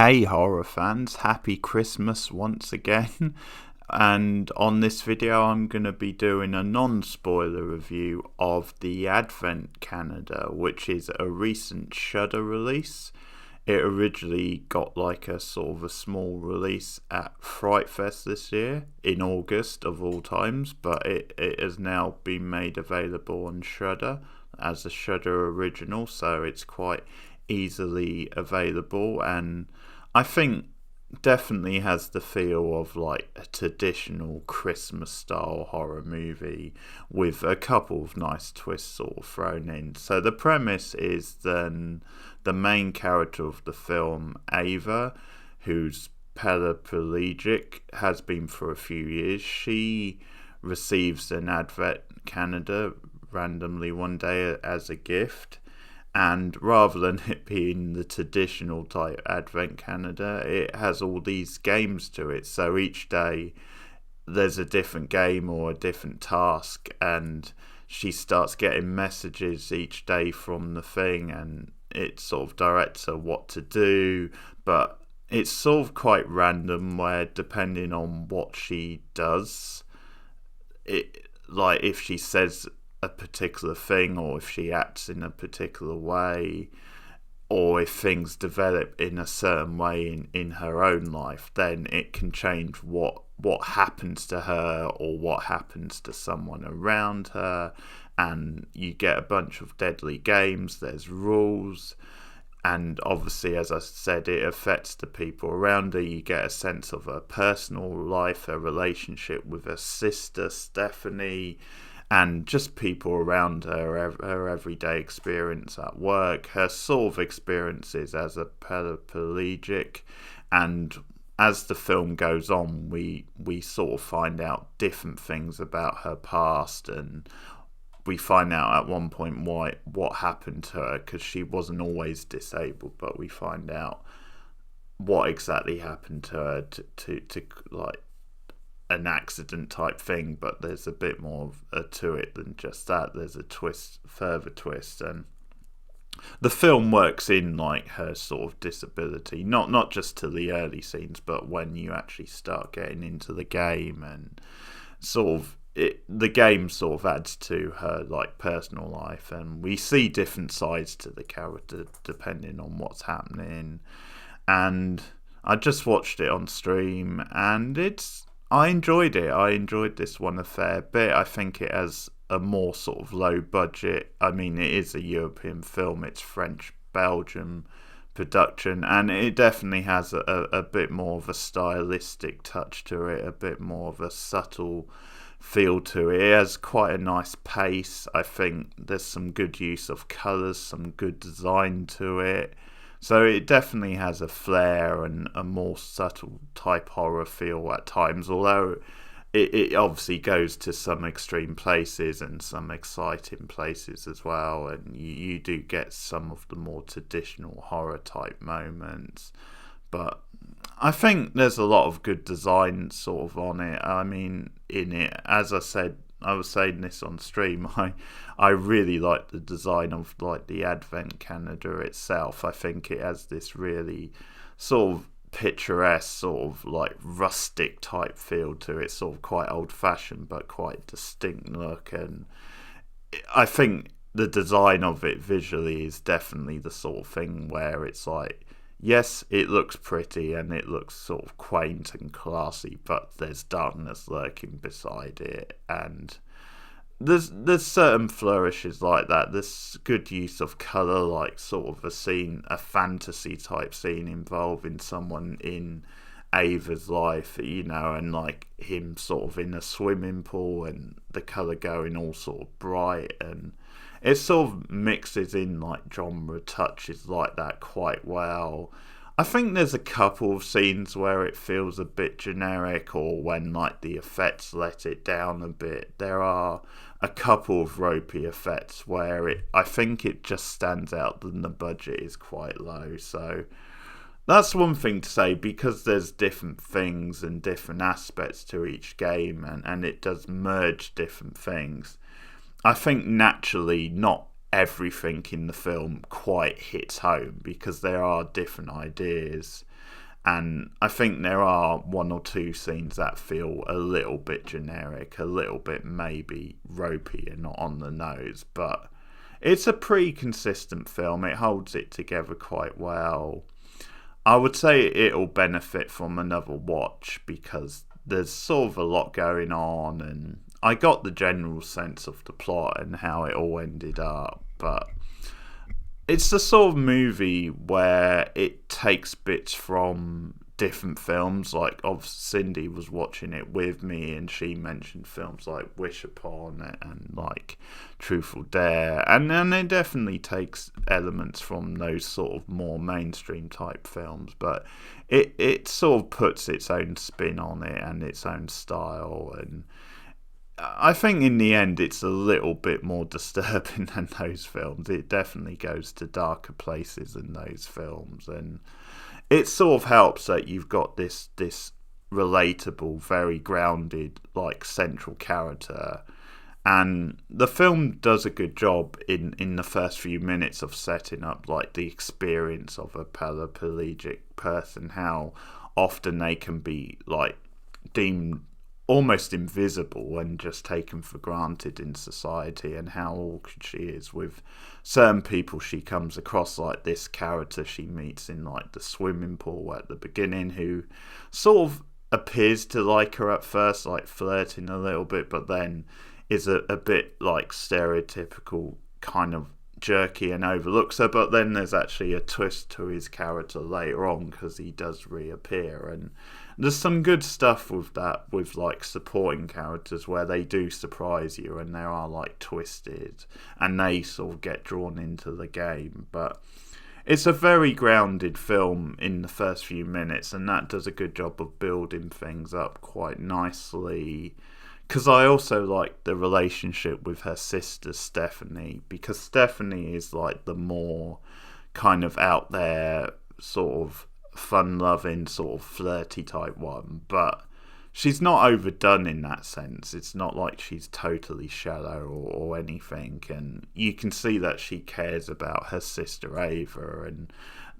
Hey horror fans, happy Christmas once again. And on this video I'm going to be doing a non-spoiler review of The Advent Canada, which is a recent Shudder release. It originally got like a sort of a small release at Fright Fest this year, in August of all times, but it has now been made available on Shudder as a Shudder original, so it's quite easily available, and I think definitely has the feel of like a traditional Christmas style horror movie with a couple of nice twists sort of thrown in. So the premise is then the main character of the film, Ava, who's paraplegic, has been for a few years. She receives an Advent Canada randomly one day as a gift, and rather than it being the traditional type Advent Canada, it has all these games to it. So each day there's a different game or a different task, and she starts getting messages each day from the thing, and it sort of directs her what to do. But it's sort of quite random, where depending on what she does, it, like if she says a particular thing, or if she acts in a particular way, or if things develop in a certain way in her own life, then it can change what happens to her or what happens to someone around her. And you get a bunch of deadly games, there's rules, and obviously, as I said, it affects the people around her. You get a sense of her personal life, her relationship with her sister Stephanie, and just people around her, her everyday experience at work, her sort of experiences as a paraplegic. And as the film goes on, we sort of find out different things about her past, and we find out at one point what happened to her, because she wasn't always disabled, but we find out what exactly happened to her to like an accident type thing. But there's a bit more to it than just that. There's a further twist, and the film works in like her sort of disability, not just to the early scenes, but when you actually start getting into the game, and sort of the game sort of adds to her like personal life, and we see different sides to the character depending on what's happening. And I just watched it on stream, and I enjoyed it. I enjoyed this one a fair bit. I think it has a more sort of low budget. I mean, it is a European film. It's French-Belgian production, and it definitely has a bit more of a stylistic touch to it, a bit more of a subtle feel to it. It has quite a nice pace. I think there's some good use of colours, some good design to it. So it definitely has a flair and a more subtle type horror feel at times, although it obviously goes to some extreme places and some exciting places as well, and you do get some of the more traditional horror type moments. But I think there's a lot of good design sort of on it. I mean, in it, as I said, I was saying this on stream, I really like the design of like the Advent Canada itself. I think it has this really sort of picturesque, sort of like rustic type feel to it, sort of quite old fashioned but quite distinct look. And I think the design of it visually is definitely the sort of thing where it's like, yes, it looks pretty and it looks sort of quaint and classy, but there's darkness lurking beside it, and there's certain flourishes like that. There's good use of colour, like sort of a fantasy type scene involving someone in Ava's life, and like him sort of in a swimming pool, and the colour going all sort of bright, and it sort of mixes in like genre touches like that quite well. I think there's a couple of scenes where it feels a bit generic, or when like the effects let it down a bit. There are a couple of ropey effects where I think it just stands out that the budget is quite low. So that's one thing to say, because there's different things and different aspects to each game, and it does merge different things. I think naturally not everything in the film quite hits home, because there are different ideas. And I think there are one or two scenes that feel a little bit generic, a little bit maybe ropey and not on the nose, but it's a pretty consistent film. It holds it together quite well. I would say it'll benefit from another watch because there's sort of a lot going on, and I got the general sense of the plot and how it all ended up, but it's the sort of movie where it takes bits from different films. Like, Cindy was watching it with me, and she mentioned films like Wish Upon it and like Truthful Dare, and then it definitely takes elements from those sort of more mainstream type films, but it sort of puts its own spin on it and its own style. And I think in the end it's a little bit more disturbing than those films. It definitely goes to darker places in those films, and it sort of helps that you've got this relatable, very grounded, like, central character. And the film does a good job in the first few minutes of setting up, like, the experience of a paraplegic person, how often they can be, like, deemed almost invisible and just taken for granted in society, and how awkward she is with certain people she comes across, like this character she meets in like the swimming pool at the beginning, who sort of appears to like her at first, like flirting a little bit, but then is a bit like stereotypical, kind of jerky, and overlooks her. But then there's actually a twist to his character later on because he does reappear, and there's some good stuff with that, with like supporting characters where they do surprise you and they are like twisted and they sort of get drawn into the game. But it's a very grounded film in the first few minutes, and that does a good job of building things up quite nicely. Because I also like the relationship with her sister Stephanie, because Stephanie is like the more kind of out there, sort of fun-loving, sort of flirty type one, but she's not overdone in that sense. It's not like she's totally shallow or anything, and you can see that she cares about her sister Ava, and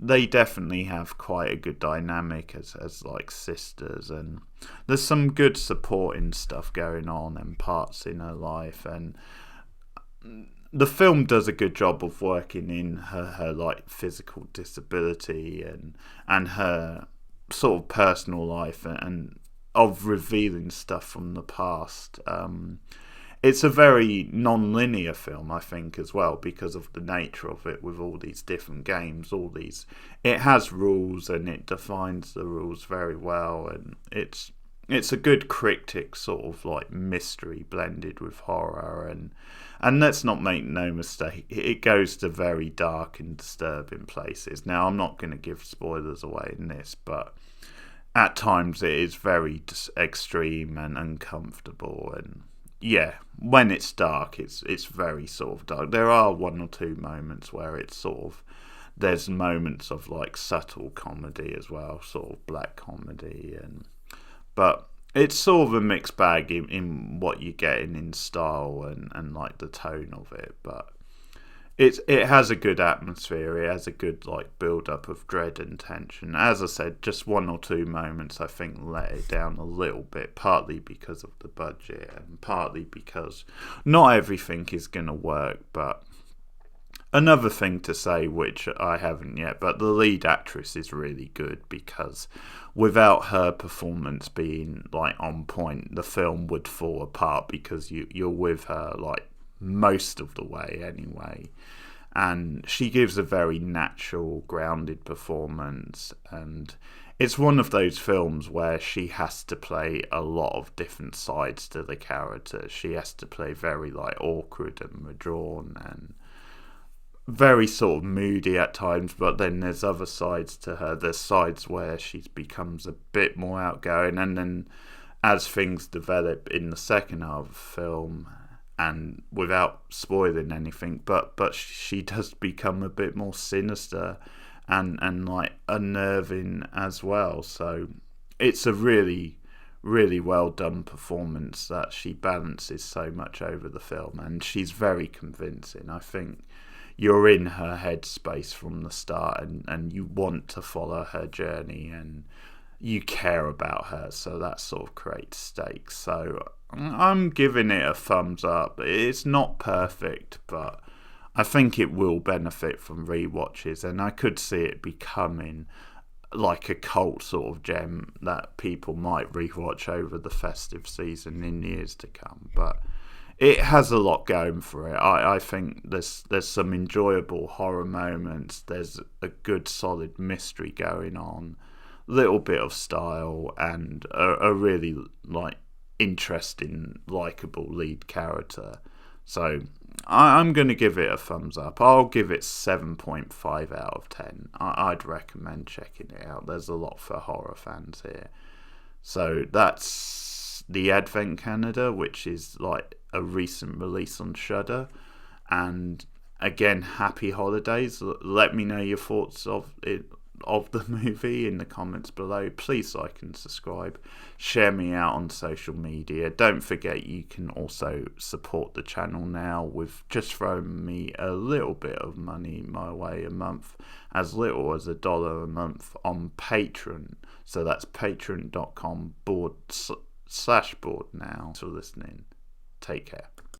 they definitely have quite a good dynamic as like sisters, and there's some good supporting stuff going on and parts in her life, and the film does a good job of working in her like physical disability and her sort of personal life, and of revealing stuff from the past. It's a very non-linear film, I think, as well, because of the nature of it, with all these different games, it has rules and it defines the rules very well, and it's a good cryptic sort of like mystery blended with horror, and let's not make no mistake, it goes to very dark and disturbing places. Now, I'm not going to give spoilers away in this, but at times it is very extreme and uncomfortable, and yeah, when it's dark, it's very sort of dark. There are one or two moments where it's sort of, there's moments of like subtle comedy as well, sort of black comedy, but it's sort of a mixed bag in what you're getting in style and like the tone of it. But it has a good atmosphere. It has a good like build up of dread and tension. As I said, just one or two moments I think let it down a little bit, partly because of the budget and partly because not everything is going to work. But another thing to say, which I haven't yet, but the lead actress is really good, because without her performance being like on point, the film would fall apart, because you're with her like most of the way anyway, and she gives a very natural, grounded performance, and it's one of those films where she has to play a lot of different sides to the character. She has to play very like awkward and withdrawn and very sort of moody at times, but then there's other sides to her. There's sides where she becomes a bit more outgoing, and then as things develop in the second half of the film, and without spoiling anything, but she does become a bit more sinister and like unnerving as well. So it's a really, really well done performance that she balances so much over the film, and she's very convincing. I think you're in her headspace from the start, and you want to follow her journey, and you care about her, so that sort of creates stakes. So I'm giving it a thumbs up. It's not perfect, but I think it will benefit from rewatches, and I could see it becoming like a cult sort of gem that people might rewatch over the festive season in years to come. But it has a lot going for it. I think there's some enjoyable horror moments. There's a good solid mystery going on, little bit of style, and a really interesting, likable lead character. So I'm going to give it a thumbs up. I'll give it 7.5 out of 10. I'd recommend checking it out. There's a lot for horror fans here. So that's The Advent Canada, which is a recent release on Shudder. And again, happy holidays. Let me know your thoughts of the movie in the comments below. Please like and subscribe. Share me out on social media. Don't forget you can also support the channel now with just throwing me a little bit of money my way a month, as little as $1 a month on Patreon. So that's patreon.com/board now. For listening. Take care.